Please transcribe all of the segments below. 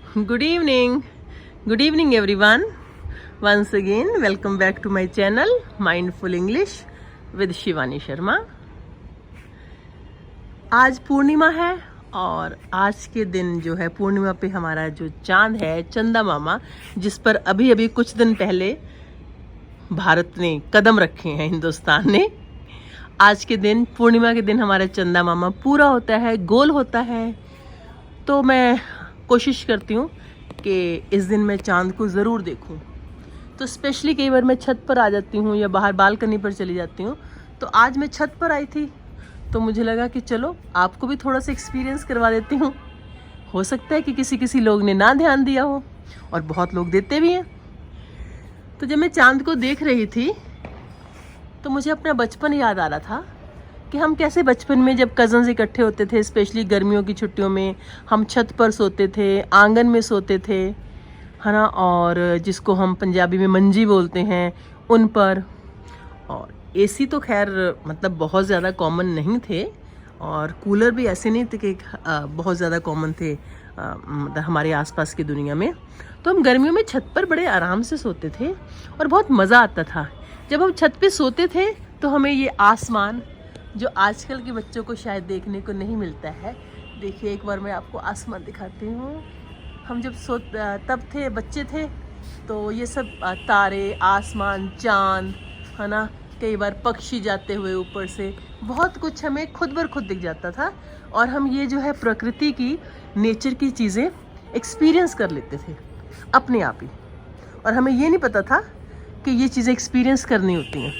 Good evening. Good evening, everyone. Once again, welcome back to my channel, Mindful English with Shivani Sharma. आज पूर्णिमा है और आज के दिन जो है पूर्णिमा पे हमारा जो चांद है चंदा मामा, जिस पर अभी अभी कुछ दिन पहले भारत ने कदम रखे हैं, हिंदुस्तान ने. आज के दिन पूर्णिमा के दिन हमारा चंदा मामा पूरा होता है, गोल होता है. तो मैं कोशिश करती हूँ कि इस दिन मैं चांद को ज़रूर देखूँ. तो स्पेशली कई बार मैं छत पर आ जाती हूँ या बाहर बालकनी पर चली जाती हूँ. तो आज मैं छत पर आई थी तो मुझे लगा कि चलो आपको भी थोड़ा सा एक्सपीरियंस करवा देती हूँ. हो सकता है कि किसी लोग ने ना ध्यान दिया हो और बहुत लोग देते भी हैं. तो जब मैं चांद को देख रही थी तो मुझे अपना बचपन याद आ रहा था कि हम कैसे बचपन में जब कज़न्स इकट्ठे होते थे, स्पेशली गर्मियों की छुट्टियों में, हम छत पर सोते थे, आंगन में सोते थे, है ना. और जिसको हम पंजाबी में मंजी बोलते हैं, उन पर. और एसी तो खैर मतलब बहुत ज़्यादा कॉमन नहीं थे और कूलर भी ऐसे नहीं थे कि बहुत ज़्यादा कॉमन थे मतलब हमारे आसपास की दुनिया में. तो हम गर्मियों में छत पर बड़े आराम से सोते थे और बहुत मज़ा आता था. जब हम छत पे सोते थे तो हमें ये आसमान, जो आजकल के बच्चों को शायद देखने को नहीं मिलता है. देखिए एक बार मैं आपको आसमान दिखाती हूँ. हम जब तब थे, बच्चे थे, तो ये सब तारे, आसमान, चांद, है ना, कई बार पक्षी जाते हुए ऊपर से, बहुत कुछ हमें खुद बर खुद दिख जाता था. और हम ये जो है प्रकृति की, नेचर की चीज़ें एक्सपीरियंस कर लेते थे अपने आप ही. और हमें ये नहीं पता था कि ये चीज़ें एक्सपीरियंस करनी होती हैं.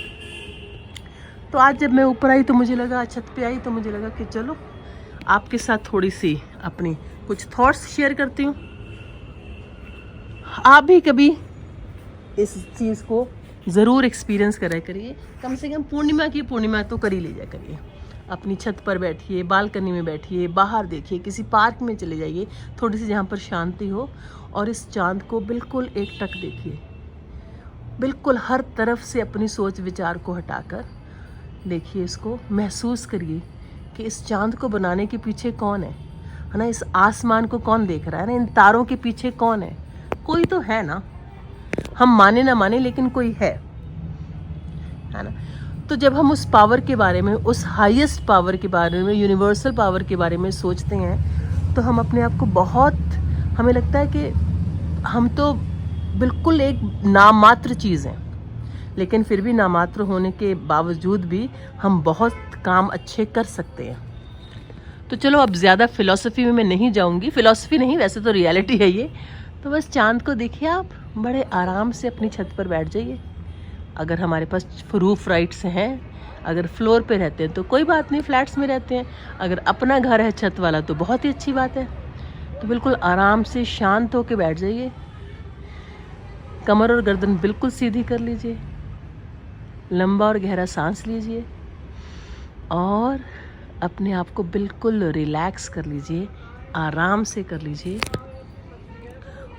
तो आज जब मैं ऊपर आई तो मुझे लगा, छत पे आई तो मुझे लगा कि चलो आपके साथ थोड़ी सी अपनी कुछ थॉट्स शेयर करती हूँ. आप भी कभी इस चीज़ को ज़रूर एक्सपीरियंस करा करिए. कम से कम पूर्णिमा तो कर ही ले जाया करिए. अपनी छत पर बैठिए, बालकनी में बैठिए, बाहर देखिए, किसी पार्क में चले जाइए थोड़ी सी जहाँ पर शांति हो, और इस चाँद को बिल्कुल एकटक देखिए. बिल्कुल हर तरफ से अपनी सोच विचार को हटाकर देखिए, इसको महसूस करिए कि इस चांद को बनाने के पीछे कौन है ना. इस आसमान को कौन देख रहा है ना, इन तारों के पीछे कौन है. कोई तो है ना, हम माने ना माने लेकिन कोई है ना. तो जब हम उस पावर के बारे में, उस हाईएस्ट पावर के बारे में, यूनिवर्सल पावर के बारे में सोचते हैं तो हम अपने आप को बहुत, हमें लगता है कि हम तो बिल्कुल एक नामात्र चीज़ हैं. लेकिन फिर भी नामात्र होने के बावजूद भी हम बहुत काम अच्छे कर सकते हैं. तो चलो अब ज़्यादा फ़िलॉसफी में मैं नहीं जाऊंगी. फ़िलॉसफी नहीं, वैसे तो रियलिटी है ये. तो बस चांद को देखिए, आप बड़े आराम से अपनी छत पर बैठ जाइए. अगर हमारे पास रूफ राइट्स हैं, अगर फ्लोर पे रहते हैं तो कोई बात नहीं, फ्लैट्स में रहते हैं. अगर अपना घर है छत वाला तो बहुत ही अच्छी बात है. तो बिल्कुल आराम से शांत होकर बैठ जाइए. कमर और गर्दन बिल्कुल सीधी कर लीजिए. लंबा और गहरा सांस लीजिए और अपने आप को बिल्कुल रिलैक्स कर लीजिए, आराम से कर लीजिए.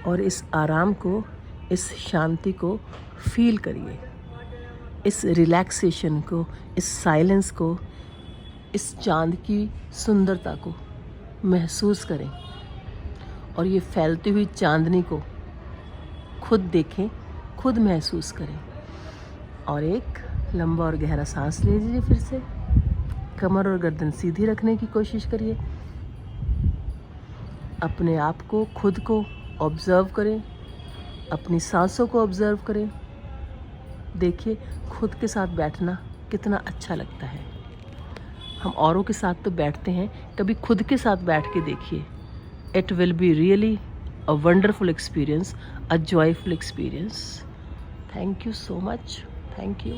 और इस आराम को, इस शांति को फील करिए, इस रिलैक्सेशन को, इस साइलेंस को, इस चांद की सुंदरता को महसूस करें. और ये फैलती हुई चांदनी को खुद देखें, खुद महसूस करें. और एक लंबा और गहरा सांस ले लीजिए. फिर से कमर और गर्दन सीधी रखने की कोशिश करिए. अपने आप को, खुद को ऑब्ज़र्व करें, अपनी सांसों को ऑब्ज़र्व करें. देखिए खुद के साथ बैठना कितना अच्छा लगता है. हम औरों के साथ तो बैठते हैं, कभी खुद के साथ बैठ के देखिए. It will be really a wonderful experience, a joyful experience. Thank you so much. Thank you.